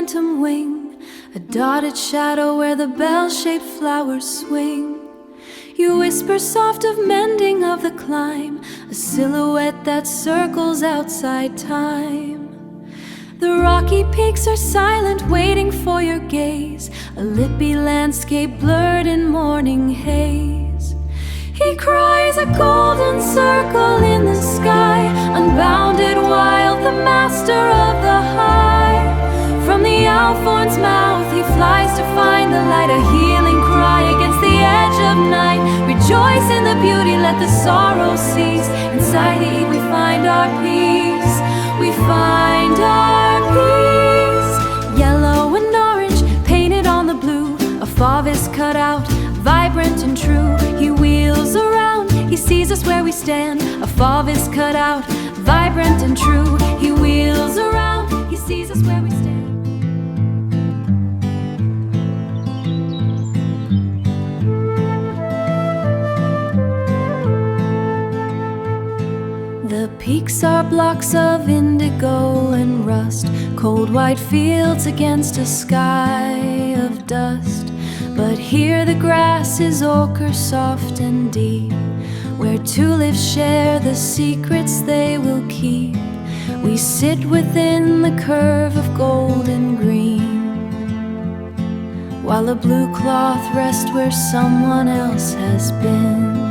phantom wing, a dotted shadow where the bell-shaped flowers swing. You whisper soft of mending of the climb, a silhouette that circles outside time. The rocky peaks are silent, waiting for your gaze, a lippy landscape blurred in morning haze. He cries a golden circle in the sky, unbounded wild, the master of the high. From the Alphorn's mouth he flies to find the light, a healing cry against the edge of night. Rejoice in the beauty, let the sorrow cease. Inside Eve we find our peace, we find our peace. Yellow and orange painted on the blue, a fauve cut out, vibrant and true. He wheels around, he sees us where we stand, a fauve cut out, vibrant and true. He wheels around, he sees us where we stand. The peaks are blocks of indigo and rust, cold white fields against a sky of dust. But here the grass is ochre soft and deep, where tulips share the secrets they will keep. We sit within the curve of gold and green, while a blue cloth rests where someone else has been.